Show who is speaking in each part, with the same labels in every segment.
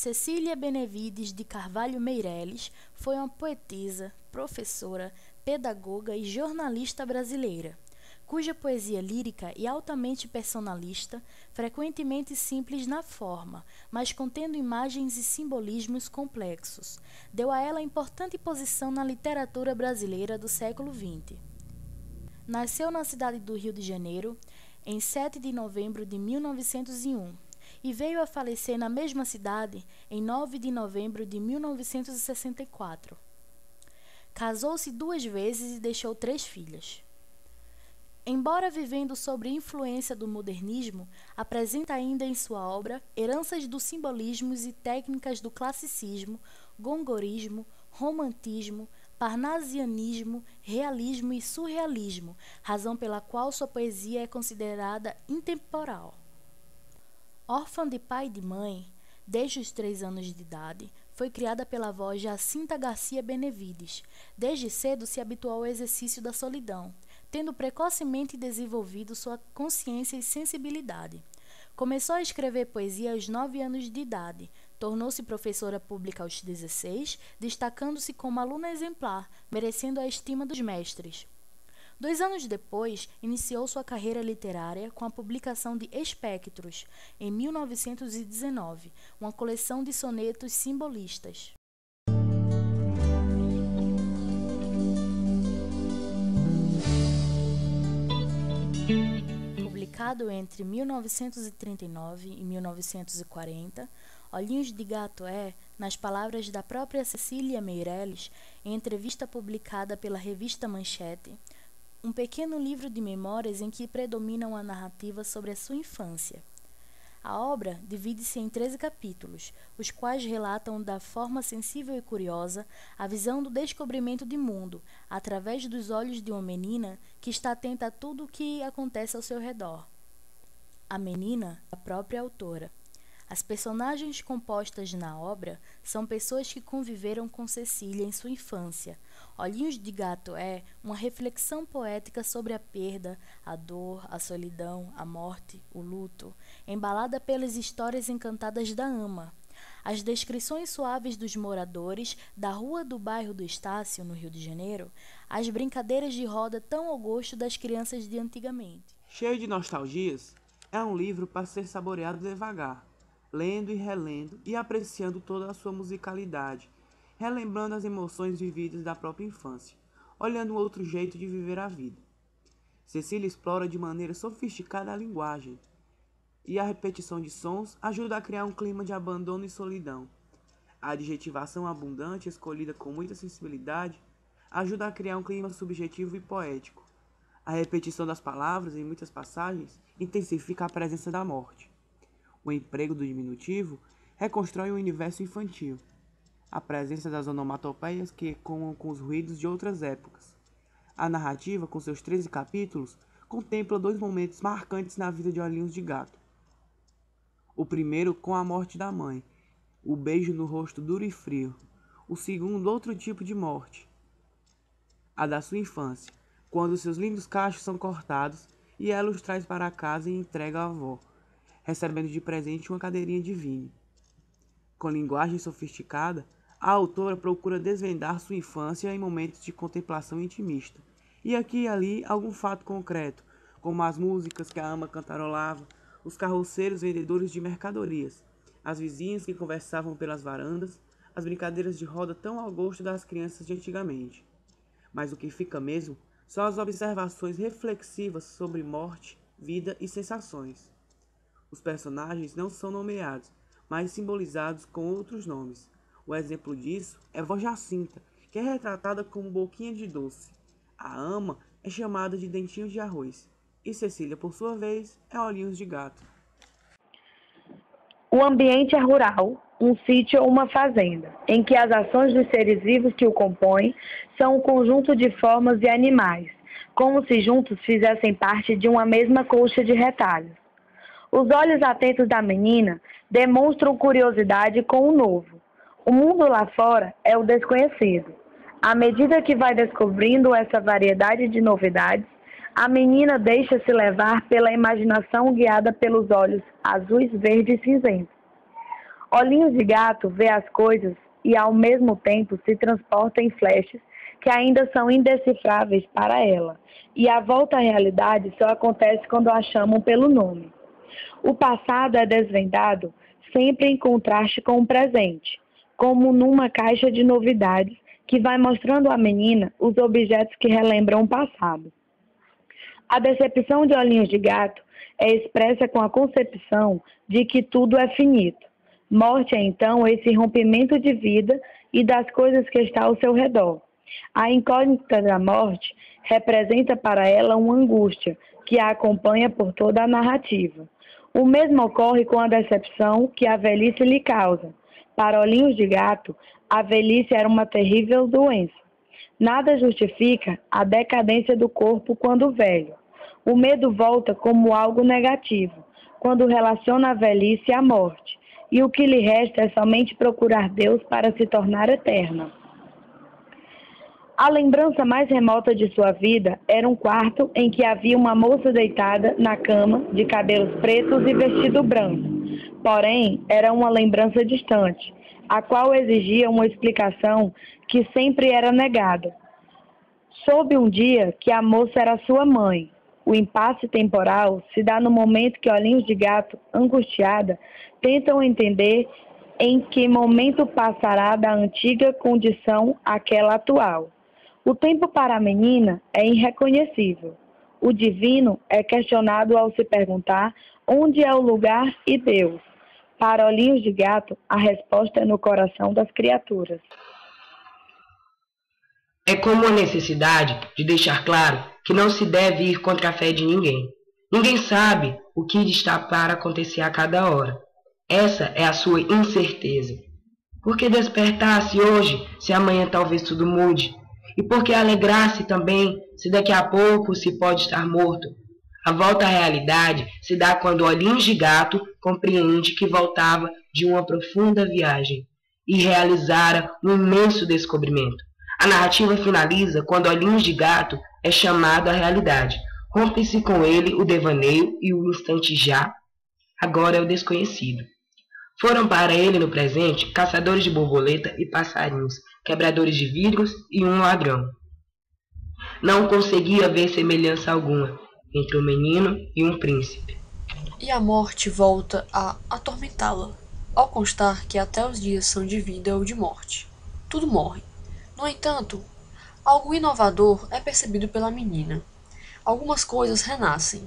Speaker 1: Cecília Benevides de Carvalho Meireles foi uma poetisa, professora, pedagoga e jornalista brasileira, cuja poesia lírica e altamente personalista, frequentemente simples na forma, mas contendo imagens e simbolismos complexos, deu a ela importante posição na literatura brasileira do século XX. Nasceu na cidade do Rio de Janeiro, em 7 de novembro de 1901, e veio a falecer na mesma cidade em 9 de novembro de 1964. Casou-se 2 vezes e deixou 3 filhas. Embora vivendo sob influência do modernismo, apresenta ainda em sua obra heranças dos simbolismos e técnicas do classicismo, gongorismo, romantismo, parnasianismo, realismo e surrealismo, razão pela qual sua poesia é considerada intemporal. Órfã de pai e de mãe, desde os 3 anos de idade, foi criada pela avó Jacinta Garcia Benevides. Desde cedo se habituou ao exercício da solidão, tendo precocemente desenvolvido sua consciência e sensibilidade. Começou a escrever poesia aos 9 anos de idade, tornou-se professora pública aos 16, destacando-se como aluna exemplar, merecendo a estima dos mestres. 2 anos depois, iniciou sua carreira literária com a publicação de Espectros, em 1919, uma coleção de sonetos simbolistas. Publicado entre 1939 e 1940, Olhinhos de Gato é, nas palavras da própria Cecília Meireles, em entrevista publicada pela revista Manchete, um pequeno livro de memórias em que predomina uma narrativa sobre a sua infância. A obra divide-se em 13 capítulos, os quais relatam da forma sensível e curiosa a visão do descobrimento de mundo, através dos olhos de uma menina que está atenta a tudo o que acontece ao seu redor. A menina, a própria autora. As personagens compostas na obra são pessoas que conviveram com Cecília em sua infância. Olhinhos de Gato é uma reflexão poética sobre a perda, a dor, a solidão, a morte, o luto, embalada pelas histórias encantadas da ama. As descrições suaves dos moradores da rua do bairro do Estácio, no Rio de Janeiro, as brincadeiras de roda tão ao gosto das crianças de antigamente.
Speaker 2: Cheio de nostalgias, é um livro para ser saboreado devagar, lendo e relendo e apreciando toda a sua musicalidade, relembrando as emoções vividas da própria infância, olhando um outro jeito de viver a vida. Cecília explora de maneira sofisticada a linguagem, e a repetição de sons ajuda a criar um clima de abandono e solidão. A adjetivação abundante, escolhida com muita sensibilidade, ajuda a criar um clima subjetivo e poético. A repetição das palavras em muitas passagens intensifica a presença da morte. O emprego do diminutivo reconstrói um universo infantil. A presença das onomatopeias que ecoam com os ruídos de outras épocas. A narrativa, com seus 13 capítulos, contempla 2 momentos marcantes na vida de Olhinhos de Gato. O primeiro com a morte da mãe, o beijo no rosto duro e frio. O segundo, outro tipo de morte, a da sua infância, quando seus lindos cachos são cortados e ela os traz para casa e entrega à avó, recebendo de presente uma cadeirinha de vinho. Com linguagem sofisticada, a autora procura desvendar sua infância em momentos de contemplação intimista, e aqui e ali algum fato concreto, como as músicas que a ama cantarolava, os carroceiros vendedores de mercadorias, as vizinhas que conversavam pelas varandas, as brincadeiras de roda tão ao gosto das crianças de antigamente. Mas o que fica mesmo são as observações reflexivas sobre morte, vida e sensações. Os personagens não são nomeados, mas simbolizados com outros nomes. O exemplo disso é Vó Jacinta, que é retratada como boquinha de doce. A ama é chamada de dentinho de arroz. E Cecília, por sua vez, é Olhinhos de Gato.
Speaker 3: O ambiente é rural, um sítio ou uma fazenda, em que as ações dos seres vivos que o compõem são um conjunto de formas e animais, como se juntos fizessem parte de uma mesma colcha de retalhos. Os olhos atentos da menina demonstram curiosidade com o novo. O mundo lá fora é o desconhecido. À medida que vai descobrindo essa variedade de novidades, a menina deixa-se levar pela imaginação guiada pelos olhos azuis, verdes e cinzentos. Olhinhos de Gato vê as coisas e, ao mesmo tempo, se transporta em flashes que ainda são indecifráveis para ela, e a volta à realidade só acontece quando a chamam pelo nome. O passado é desvendado sempre em contraste com o presente, como numa caixa de novidades que vai mostrando à menina os objetos que relembram o passado. A decepção de Olhinhos de Gato é expressa com a concepção de que tudo é finito. Morte é, então, esse rompimento de vida e das coisas que está ao seu redor. A incógnita da morte representa para ela uma angústia que a acompanha por toda a narrativa. O mesmo ocorre com a decepção que a velhice lhe causa. Para Olhinhos de Gato, a velhice era uma terrível doença. Nada justifica a decadência do corpo quando velho. O medo volta como algo negativo, quando relaciona a velhice à morte, e o que lhe resta é somente procurar Deus para se tornar eterna. A lembrança mais remota de sua vida era um quarto em que havia uma moça deitada na cama, de cabelos pretos e vestido branco. Porém, era uma lembrança distante, a qual exigia uma explicação que sempre era negada. Soube um dia que a moça era sua mãe. O impasse temporal se dá no momento que Olhinhos de Gato, angustiada, tentam entender em que momento passará da antiga condição àquela atual. O tempo para a menina é irreconhecível. O divino é questionado ao se perguntar onde é o lugar e Deus. Para Olhinhos de Gato, a resposta é no coração das criaturas.
Speaker 4: É como a necessidade de deixar claro que não se deve ir contra a fé de ninguém. Ninguém sabe o que está para acontecer a cada hora. Essa é a sua incerteza. Por que despertar-se hoje, se amanhã talvez tudo mude? E por que alegrar-se também, se daqui a pouco se pode estar morto? A volta à realidade se dá quando Olhinhos de Gato compreende que voltava de uma profunda viagem e realizara um imenso descobrimento. A narrativa finaliza quando Olhinhos de Gato é chamado à realidade. Rompe-se com ele o devaneio e o instante já, agora é o desconhecido. Foram para ele no presente caçadores de borboleta e passarinhos, quebradores de vidros e um ladrão. Não conseguia ver semelhança alguma entre um menino e um príncipe.
Speaker 5: E a morte volta a atormentá-la, ao constar que até os dias são de vida ou de morte. Tudo morre. No entanto, algo inovador é percebido pela menina. Algumas coisas renascem,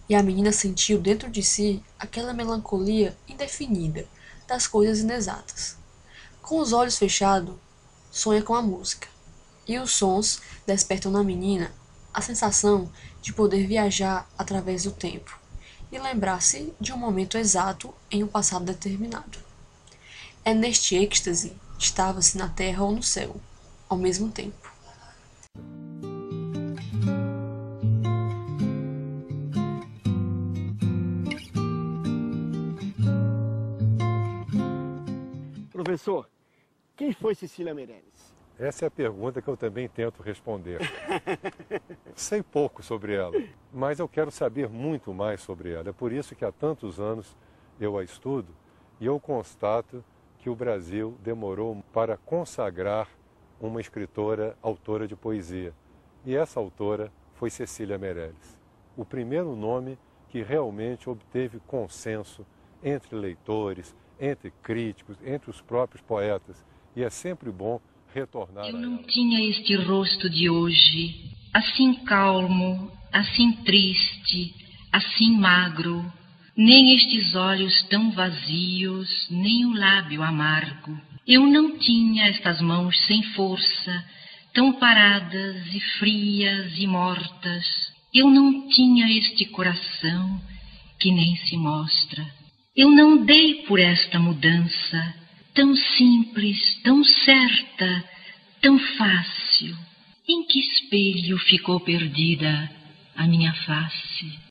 Speaker 5: e a menina sentiu dentro de si aquela melancolia indefinida das coisas inexatas. Com os olhos fechados, sonha com a música, e os sons despertam na menina a sensação de poder viajar através do tempo e lembrar-se de um momento exato em um passado determinado. É neste êxtase estava-se na terra ou no céu, ao mesmo tempo.
Speaker 6: Professor, quem foi Cecília Meirelles?
Speaker 7: Essa é a pergunta que eu também tento responder. Sei pouco sobre ela, mas eu quero saber muito mais sobre ela. É por isso que há tantos anos eu a estudo e eu constato que o Brasil demorou para consagrar uma escritora, autora de poesia. E essa autora foi Cecília Meirelles. O primeiro nome que realmente obteve consenso entre leitores, entre críticos, entre os próprios poetas. E é sempre bom retornar a ela.
Speaker 8: Eu não tinha este rosto de hoje, assim calmo, assim triste, assim magro, nem estes olhos tão vazios, nem o lábio amargo. Eu não tinha estas mãos sem força, tão paradas e frias e mortas. Eu não tinha este coração que nem se mostra. Eu não dei por esta mudança, tão simples, tão certa, tão fácil. Em que espelho ficou perdida a minha face?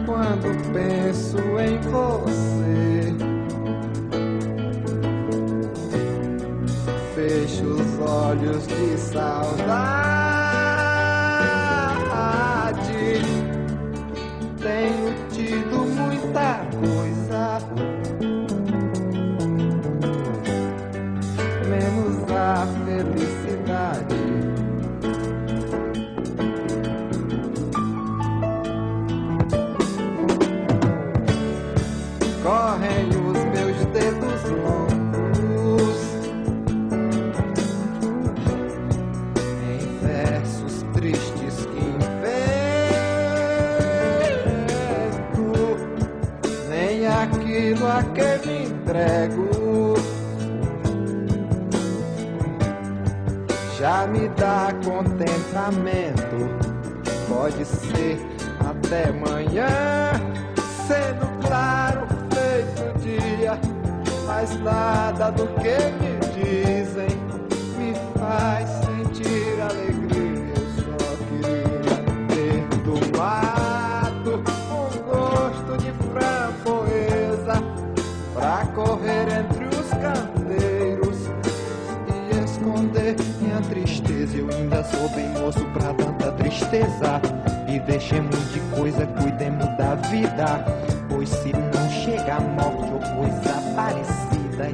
Speaker 9: Quando penso em você. Fecho os olhos de saudade. Tenho tido muita coisa, menos a felicidade. Correm os meus dedos longos em versos tristes que invento, nem aquilo a que me entrego já me dá contentamento. Pode ser até amanhã, sendo claro, feito dia, mas nada do que me dizem me faz sentir alegria. Eu só queria ter tomado um gosto de framboesa pra correr entre os canteiros e esconder minha tristeza. Eu ainda sou bem moço pra tanta tristeza. E deixemos de coisa, cuidemos da vida, pois se não chega a morte ou coisa parecida,